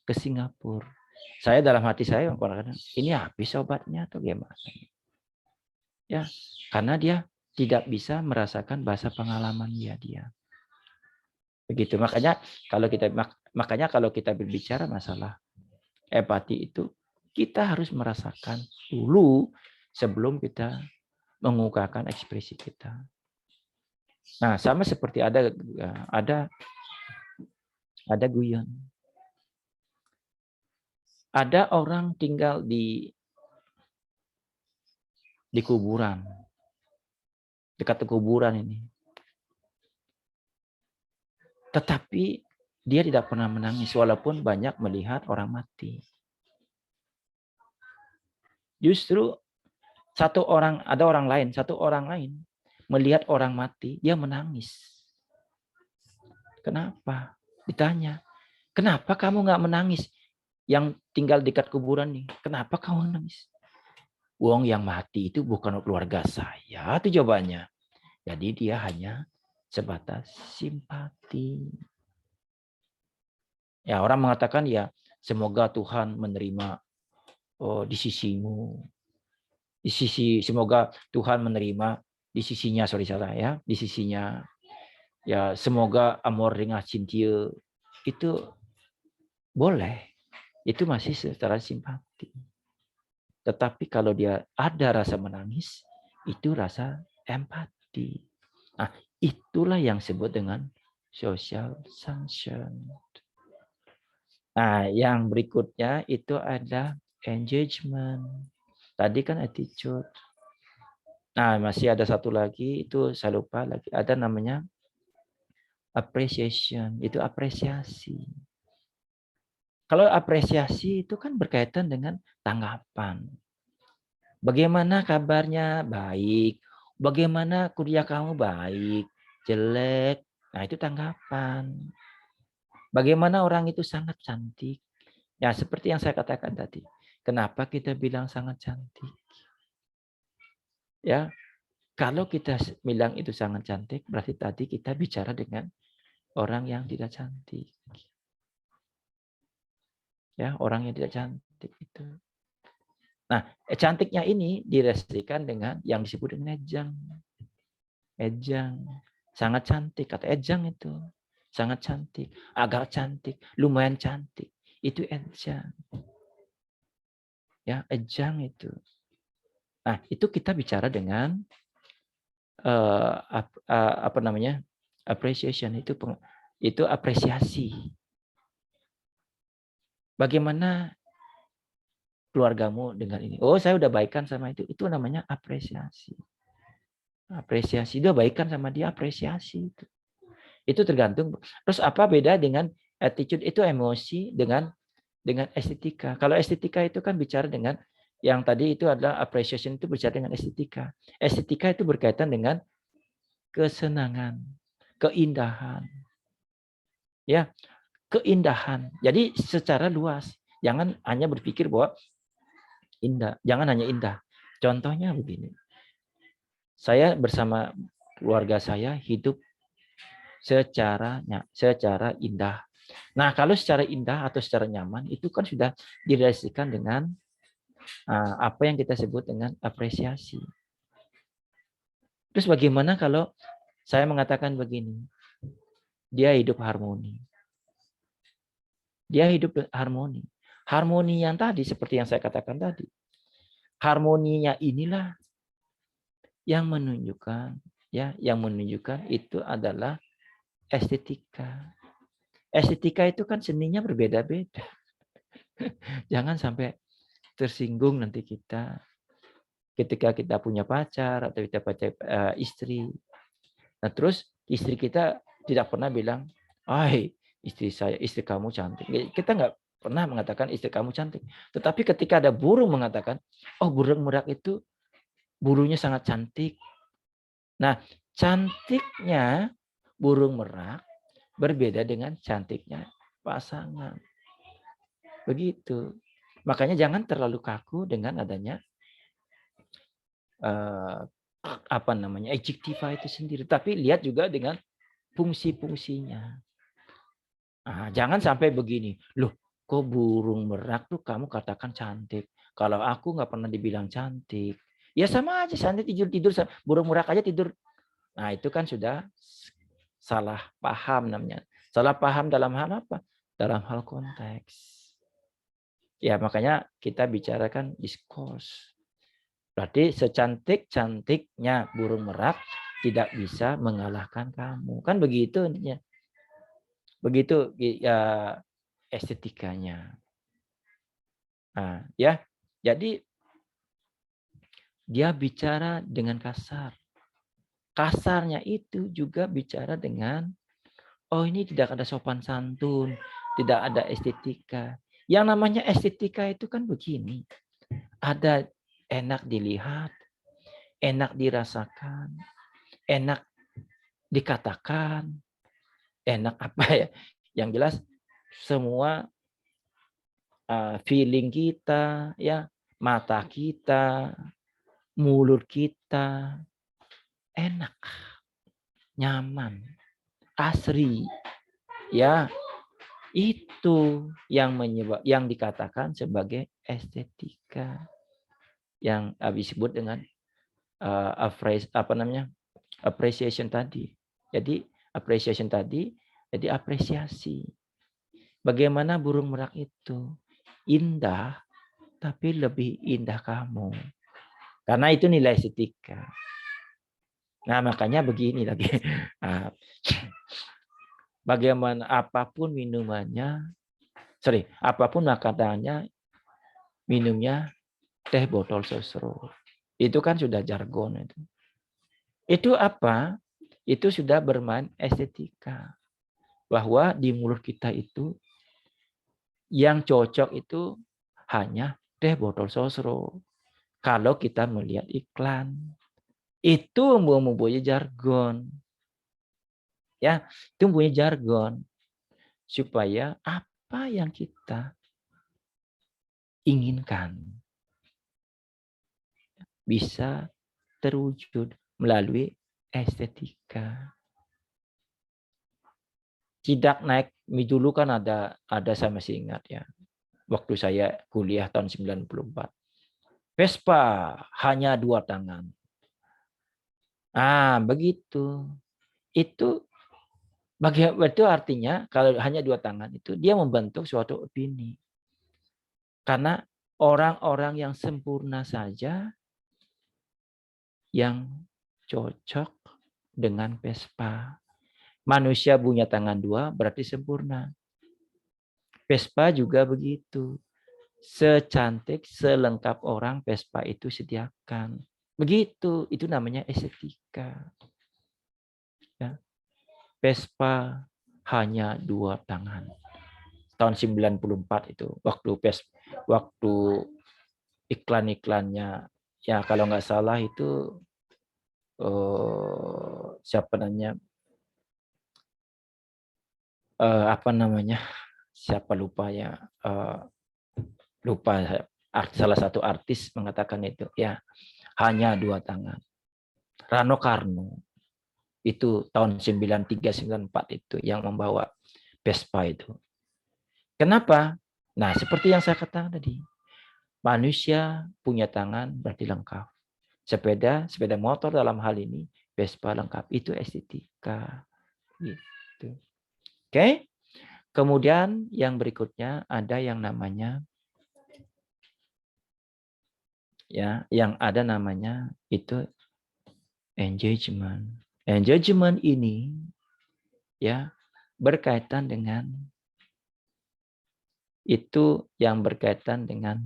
ke Singapura. Saya dalam hati saya kadang-kadang, ini habis obatnya atau gimana? Ya, karena dia tidak bisa merasakan bahasa pengalaman dia. Begitu. Makanya kalau kita berbicara masalah empati itu, kita harus merasakan dulu sebelum kita mengungkapkan ekspresi kita. Nah, sama seperti ada guyon. Ada orang tinggal di kuburan, dekat kuburan ini. Tetapi dia tidak pernah menangis walaupun banyak melihat orang mati. Justru satu orang lain melihat orang mati, dia menangis. Kenapa? Ditanya, kenapa kamu nggak menangis? Yang tinggal dekat kuburan nih, kenapa kamu menangis? Wong yang mati itu bukan keluarga saya, itu jawabannya. Jadi dia hanya sebatas simpati. Ya, orang mengatakan ya, semoga Tuhan menerima di sisimu. Semoga Tuhan menerima di sisinya, di sisinya. Ya, semoga amor dengan cintia itu boleh. Itu masih secara simpati. Tetapi kalau dia ada rasa menangis, itu rasa empati. Nah, itulah yang disebut dengan social sanction. Nah, yang berikutnya itu ada engagement. Tadi kan attitude. Nah, masih ada satu lagi, itu saya lupa lagi. Ada namanya appreciation, itu apresiasi. Kalau apresiasi itu kan berkaitan dengan tanggapan. Bagaimana kabarnya? Baik. Bagaimana kuliah kamu? Baik. Jelek. Nah, itu tanggapan. Bagaimana orang itu sangat cantik. Ya, seperti yang saya katakan tadi. Kenapa kita bilang sangat cantik? Ya, kalau kita bilang itu sangat cantik, berarti tadi kita bicara dengan orang yang tidak cantik. Ya, orang yang tidak cantik itu. Nah, cantiknya ini direlasikan dengan yang disebut dengan ejang. Ejang. Sangat cantik, kata ejang itu. Sangat cantik, agak cantik, lumayan cantik. Itu ejang. Ya, ejang itu. Nah, itu kita bicara dengan apa namanya? Appreciation, itu apresiasi. Bagaimana keluargamu dengan ini? Oh, saya udah baikan sama itu. Itu namanya apresiasi. Apresiasi, dia baikan sama dia, apresiasi itu. Itu tergantung. Terus apa beda dengan attitude? Itu emosi dengan estetika. Kalau estetika itu kan bicara dengan yang tadi itu adalah appreciation, itu bicara dengan estetika. Estetika itu berkaitan dengan kesenangan, keindahan. Ya, keindahan. Jadi secara luas. Jangan hanya berpikir bahwa indah. Jangan hanya indah. Contohnya begini. Saya bersama keluarga saya hidup secara indah. Nah, kalau secara indah atau secara nyaman itu kan sudah direlasikan dengan apa yang kita sebut dengan apresiasi. Terus bagaimana kalau saya mengatakan begini, dia hidup harmoni. Dia hidup harmoni. Harmoni yang tadi seperti yang saya katakan tadi. Harmoninya inilah yang menunjukkan itu adalah estetika. Estetika itu kan seninya berbeda-beda. Jangan sampai tersinggung nanti kita ketika kita punya pacar atau kita punya istri. Nah, terus istri kita tidak pernah bilang, "Hai, istri kamu cantik." Kita nggak pernah mengatakan istri kamu cantik. Tetapi ketika ada burung mengatakan, "Oh, burung merak itu burungnya sangat cantik." Nah, cantiknya burung merak berbeda dengan cantiknya pasangan. Begitu. Makanya jangan terlalu kaku dengan adanya adjektiva itu sendiri. Tapi lihat juga dengan fungsi-fungsinya. Nah, jangan sampai begini, loh kok burung merak tuh kamu katakan cantik. Kalau aku nggak pernah dibilang cantik. Ya sama aja, santai tidur-tidur, burung merak aja tidur. Nah itu kan sudah salah paham namanya. Salah paham dalam hal apa? Dalam hal konteks. Ya makanya kita bicarakan diskurs. Berarti secantik-cantiknya burung merak tidak bisa mengalahkan kamu. Kan begitu intinya. Begitu ya estetikanya. Nah, ya. Jadi dia bicara dengan kasar. Kasarnya itu juga bicara dengan oh ini tidak ada sopan santun, tidak ada estetika. Yang namanya estetika itu kan begini. Ada enak dilihat, enak dirasakan, enak dikatakan, enak apa ya? Yang jelas semua feeling kita, ya, mata kita, mulut kita enak, nyaman, asri, ya. Itu yang dikatakan sebagai estetika yang habis sebut dengan appreciation tadi. Jadi appreciation tadi jadi apresiasi. Bagaimana burung merak itu indah tapi lebih indah kamu. Karena itu nilai estetika. Nah, makanya begini lagi. Bagaimana apapun minumannya, apapun makanannya, minumnya teh botol sosro. Itu kan sudah jargon itu. Itu apa? Itu sudah bermain estetika. Bahwa di mulut kita itu yang cocok itu hanya teh botol sosro. Kalau kita melihat iklan. Itu mempunyai jargon. Ya, itu mempunyai jargon. Supaya apa yang kita inginkan bisa terwujud melalui estetika. Tidak naik dulu kan ada saya masih ingat ya. Waktu saya kuliah tahun 94. Vespa hanya 2 tangan. Ah, begitu. Itu artinya kalau hanya 2 tangan itu dia membentuk suatu opini. Karena orang-orang yang sempurna saja yang cocok dengan Vespa. Manusia punya tangan 2 berarti sempurna. Vespa juga begitu. Secantik, selengkap orang Vespa itu sediakan. Begitu, itu namanya estetika. Ya. Vespa hanya 2 tangan. Tahun 94 itu waktu iklan-iklannya ya kalau nggak salah itu siapa namanya siapa lupa ya lupa salah satu artis mengatakan itu ya hanya 2 tangan. Rano Karno itu tahun 93-94 itu yang membawa Vespa itu. Kenapa? Nah, seperti yang saya katakan tadi. Manusia punya tangan berarti lengkap. Sepeda motor dalam hal ini Vespa lengkap. Itu estetika. Gitu. Oke. Kemudian yang berikutnya ada yang namanya yang ada namanya itu engagement. Engagement ini ya berkaitan dengan itu yang berkaitan dengan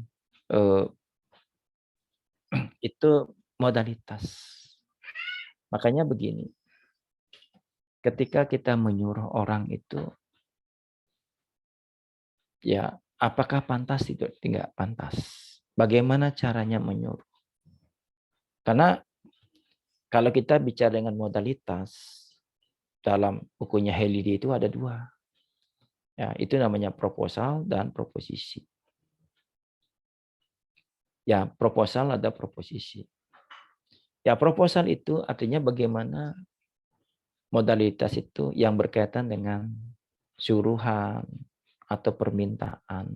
itu modalitas. Makanya begini, ketika kita menyuruh orang itu, ya apakah pantas itu tidak pantas? Bagaimana caranya menyuruh? Karena kalau kita bicara dengan modalitas, dalam bukunya Halidi itu ada 2. Ya, itu namanya proposal dan proposisi. Ya, proposal ada proposisi. Ya, proposal itu artinya bagaimana modalitas itu yang berkaitan dengan suruhan atau permintaan.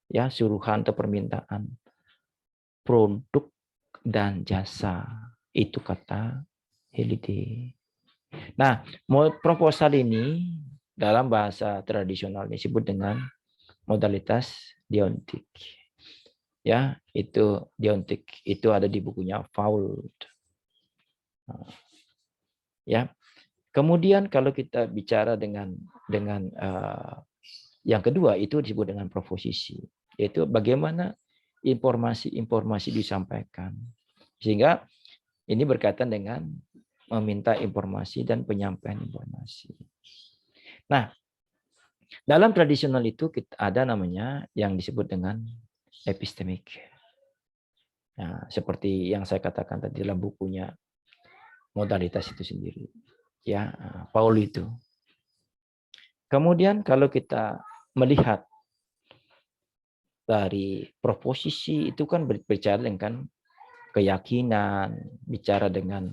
Ya, suruhan atau permintaan produk dan jasa. Itu kata Halliday. Nah, proposal ini dalam bahasa tradisional disebut dengan modalitas deontik. Ya, itu deontik. Itu ada di bukunya Faull. Ya. Kemudian kalau kita bicara dengan yang kedua itu disebut dengan proposisi, yaitu bagaimana informasi-informasi disampaikan. Sehingga ini berkaitan dengan meminta informasi dan penyampaian informasi. Nah, dalam tradisional itu ada namanya yang disebut dengan epistemik. Nah, seperti yang saya katakan tadi dalam bukunya modalitas itu sendiri. Ya, Paul itu. Kemudian kalau kita melihat dari proposisi itu kan berbicara dengan keyakinan, bicara dengan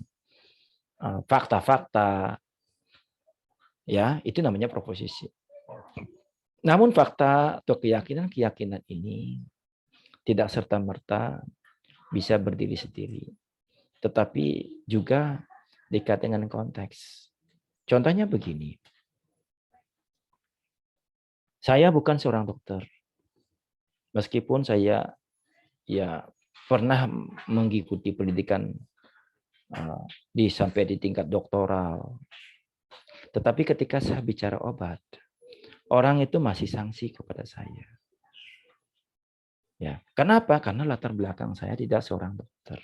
fakta-fakta, ya itu namanya proposisi. Namun fakta atau keyakinan ini tidak serta-merta bisa berdiri sendiri, tetapi juga dekat dengan konteks. Contohnya begini, saya bukan seorang dokter, meskipun saya ya pernah mengikuti pendidikan sampai di tingkat doktoral. Tetapi ketika saya bicara obat, orang itu masih sanksi kepada saya. Ya, kenapa? Karena latar belakang saya tidak seorang dokter.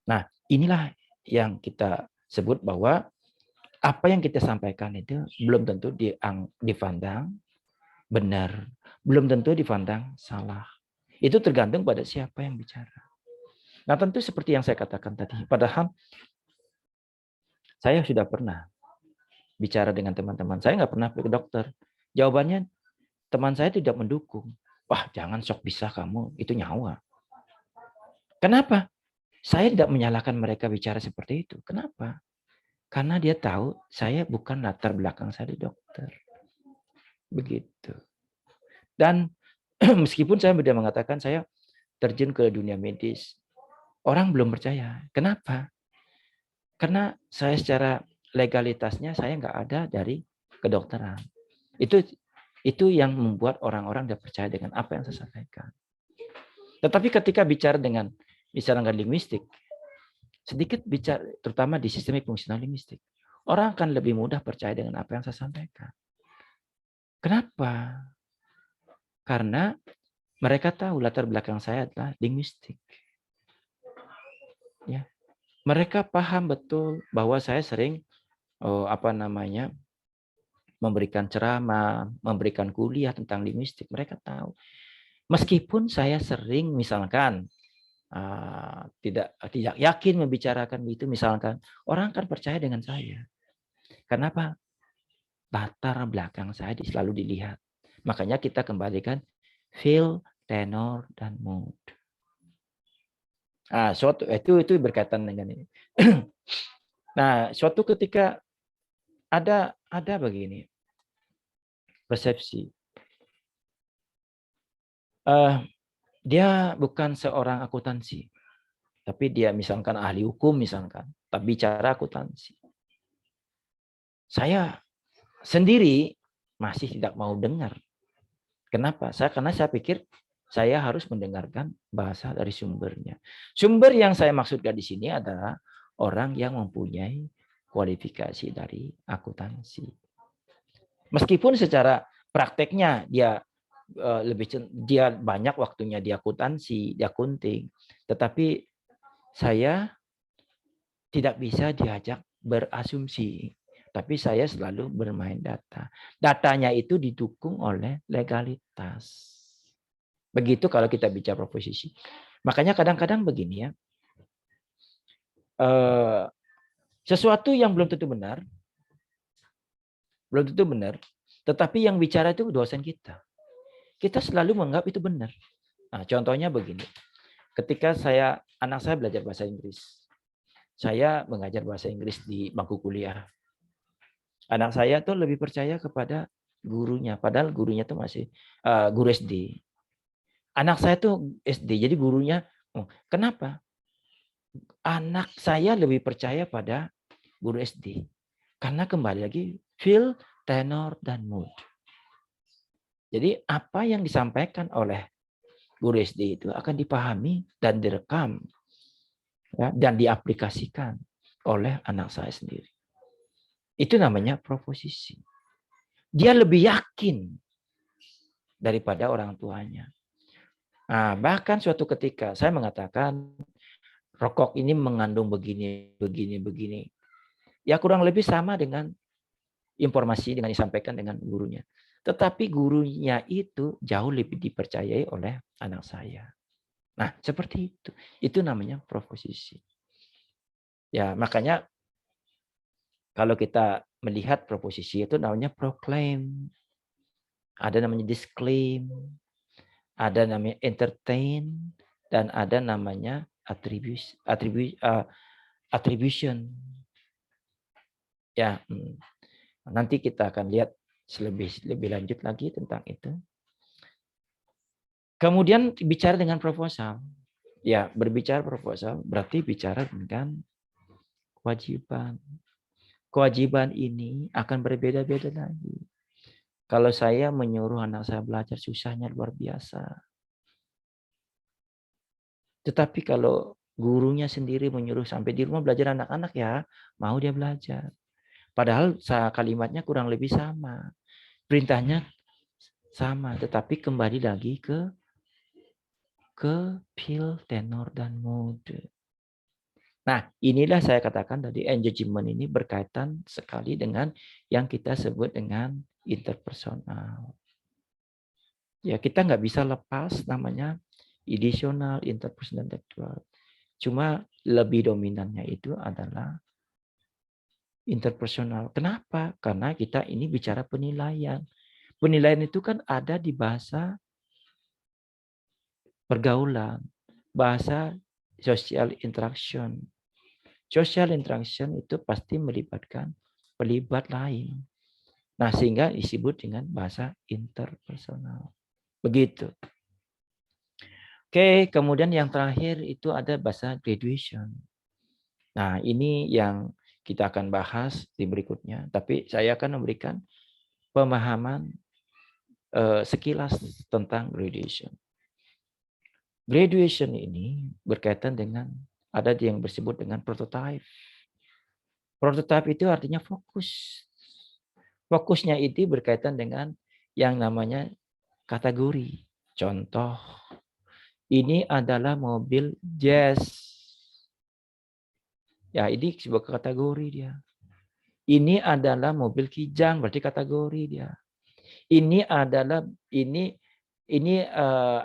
Nah, inilah yang kita sebut bahwa apa yang kita sampaikan itu belum tentu dipandang benar, belum tentu dipandang salah. Itu tergantung pada siapa yang bicara. Nah, tentu seperti yang saya katakan tadi, padahal saya sudah pernah bicara dengan teman-teman. Saya nggak pernah ke dokter. Jawabannya teman saya tidak mendukung. Wah, jangan sok bisa kamu, itu nyawa. Kenapa? Saya tidak menyalahkan mereka bicara seperti itu. Kenapa? Karena dia tahu saya bukan latar belakang saya di dokter. Begitu. Dan meskipun saya sudah mengatakan saya terjun ke dunia medis, orang belum percaya. Kenapa? Karena saya secara legalitasnya saya nggak ada dari kedokteran. Itu yang membuat orang-orang tidak percaya dengan apa yang saya sampaikan. Tetapi ketika bicara dengan misalnya linguistik, sedikit bicara terutama di sistemik fungsional linguistik, orang akan lebih mudah percaya dengan apa yang saya sampaikan. Kenapa? Karena mereka tahu latar belakang saya adalah linguistik. Ya. Mereka paham betul bahwa saya sering memberikan ceramah, memberikan kuliah tentang linguistik. Mereka tahu. Meskipun saya sering misalkan tidak yakin membicarakan itu, misalkan orang akan percaya dengan saya. Kenapa? Latar belakang saya selalu dilihat. Makanya kita kembalikan feel, tenor, dan mood. Suatu itu berkaitan dengan ini. Nah, suatu ketika ada begini persepsi. Dia bukan seorang akuntansi, tapi dia misalkan ahli hukum misalkan, tapi bicara akuntansi. Saya sendiri masih tidak mau dengar. Kenapa? Karena saya pikir saya harus mendengarkan bahasa dari sumbernya. Sumber yang saya maksudkan di sini adalah orang yang mempunyai kualifikasi dari akuntansi. Meskipun secara prakteknya dia banyak waktunya di akuntansi, di akunting, tetapi saya tidak bisa diajak berasumsi. Tapi saya selalu bermain data. Datanya itu didukung oleh legalitas. Begitu kalau kita bicara proposisi. Makanya kadang-kadang begini ya. Sesuatu yang belum tentu benar, tetapi yang bicara itu dosen kita. Kita selalu menganggap itu benar. Nah, contohnya begini. Ketika anak saya belajar bahasa Inggris. Saya mengajar bahasa Inggris di bangku kuliah. Anak saya tuh lebih percaya kepada gurunya, padahal gurunya tuh masih guru SD. Anak saya tuh SD, jadi gurunya, kenapa? Anak saya lebih percaya pada guru SD. Karena kembali lagi, feel, tenor, dan mood. Jadi apa yang disampaikan oleh guru SD itu akan dipahami dan direkam, ya, dan diaplikasikan oleh anak saya sendiri. Itu namanya proposisi. Dia lebih yakin daripada orang tuanya. Nah, bahkan suatu ketika saya mengatakan rokok ini mengandung begini, begini, begini. Ya kurang lebih sama dengan informasi dengan disampaikan dengan gurunya. Tetapi gurunya itu jauh lebih dipercayai oleh anak saya. Nah, seperti itu. Itu namanya proposisi. Ya, makanya kalau kita melihat proposisi itu namanya proclaim. Ada namanya disclaim, ada namanya entertain, dan ada namanya attribution. Ya, nanti kita akan lihat lebih lanjut lagi tentang itu. Kemudian bicara dengan proposal. Ya, berbicara proposal berarti bicara dengan kewajiban. Kewajiban ini akan berbeda-beda lagi. Kalau saya menyuruh anak saya belajar, susahnya luar biasa. Tetapi kalau gurunya sendiri menyuruh sampai di rumah belajar anak-anak, ya mau dia belajar. Padahal kalimatnya kurang lebih sama. Perintahnya sama, tetapi kembali lagi ke feel, tenor, dan mood. Nah, inilah saya katakan tadi engagement ini berkaitan sekali dengan yang kita sebut dengan interpersonal. Ya, kita nggak bisa lepas namanya edisional, interpersonal, tekstual. Cuma lebih dominannya itu adalah interpersonal. Kenapa? Karena kita ini bicara penilaian. Penilaian itu kan ada di bahasa pergaulan, bahasa social interaction. Social interaction itu pasti melibatkan pelibat lain. Nah, sehingga disebut dengan bahasa interpersonal. Begitu. Oke, kemudian yang terakhir itu ada bahasa graduation. Nah, ini yang kita akan bahas di berikutnya. Tapi saya akan memberikan pemahaman sekilas tentang graduation. Graduation ini berkaitan dengan ada yang disebut dengan prototype. Prototype itu artinya fokus. Fokusnya itu berkaitan dengan yang namanya kategori. Contoh, ini adalah mobil jazz. Ya, ini sebuah kategori dia. Ini adalah mobil kijang, berarti kategori dia. Ini adalah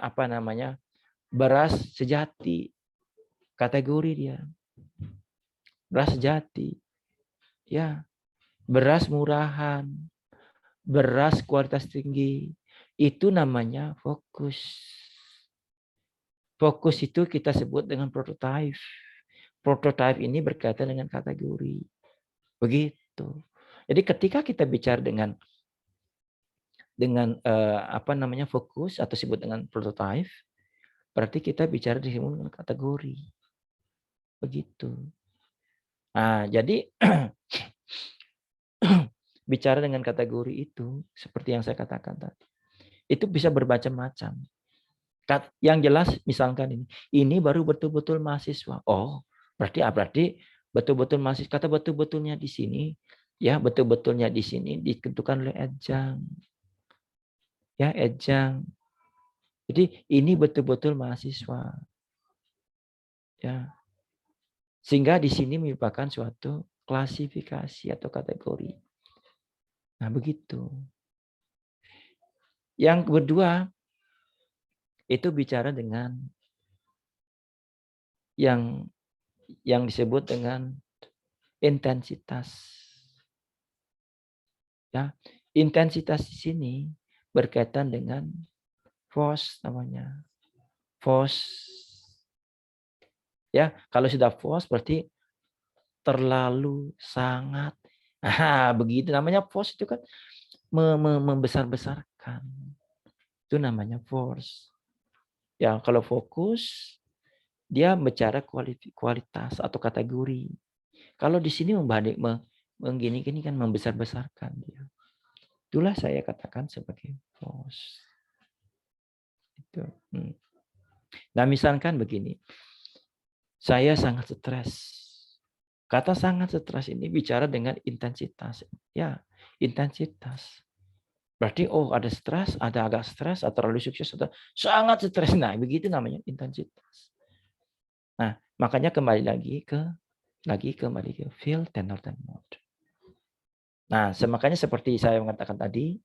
apa namanya? Beras sejati. Kategori dia. Beras sejati. Ya. Beras murahan. Beras kualitas tinggi. Itu namanya fokus. Fokus itu kita sebut dengan prototype. Prototype ini berkaitan dengan kategori. Begitu. Jadi ketika kita bicara dengan apa namanya fokus atau sebut dengan prototype, berarti kita bicara dengan kategori. Begitu. Nah, jadi bicara dengan kategori itu seperti yang saya katakan tadi. Itu bisa bermacam-macam. Yang jelas misalkan ini baru betul-betul mahasiswa. Oh, berarti betul-betul mahasiswa. Kata betul-betulnya di sini, ya betul-betulnya di sini ditentukan oleh Ejang. Ya, Ejang. Jadi ini betul-betul mahasiswa. Ya. Sehingga di sini merupakan suatu klasifikasi atau kategori. Nah, begitu. Yang kedua, itu bicara dengan yang disebut dengan intensitas. Ya, intensitas di sini berkaitan dengan force namanya. Force. Ya, kalau sudah force berarti terlalu, sangat. Nah, begitu namanya force itu kan membesar-besarkan. Itu namanya force. Ya, kalau fokus dia bicara kualitas atau kategori. Kalau di sini menggini-gini kan membesar-besarkan dia. Itulah saya katakan sebagai force. Itu. Nah, misalkan begini. Saya sangat stres. Kata sangat stres ini bicara dengan intensitas. Ya, intensitas. Berarti ada stres, ada agak stres, atau terlalu sukses, atau sangat stres. Nah, begitu namanya intensitas. Nah, makanya kembali ke feel, tenor, dan mode. Nah, makanya seperti saya mengatakan tadi,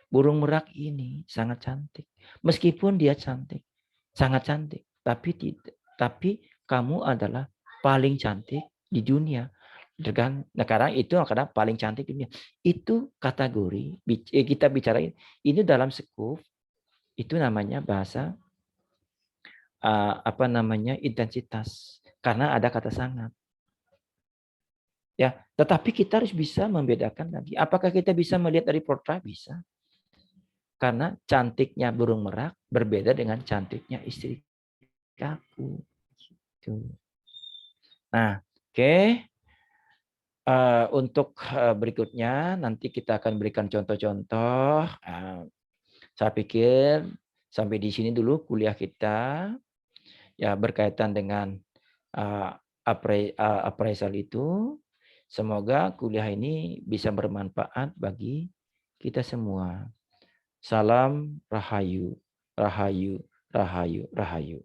burung merak ini sangat cantik. Meskipun dia cantik, sangat cantik, tapi kamu adalah paling cantik di dunia. Karena itu karena paling cantik di dunia. Itu kategori kita bicarain ini dalam skup itu namanya bahasa intensitas karena ada kata sangat. Ya, tetapi kita harus bisa membedakan lagi. Apakah kita bisa melihat dari portrait? Bisa. Karena cantiknya burung merak berbeda dengan cantiknya istri aku. Gitu. Nah, oke. Untuk berikutnya nanti kita akan berikan contoh-contoh. Saya pikir sampai di sini dulu kuliah kita ya berkaitan dengan appraisal itu. Semoga kuliah ini bisa bermanfaat bagi kita semua. Salam Rahayu, Rahayu, Rahayu, Rahayu.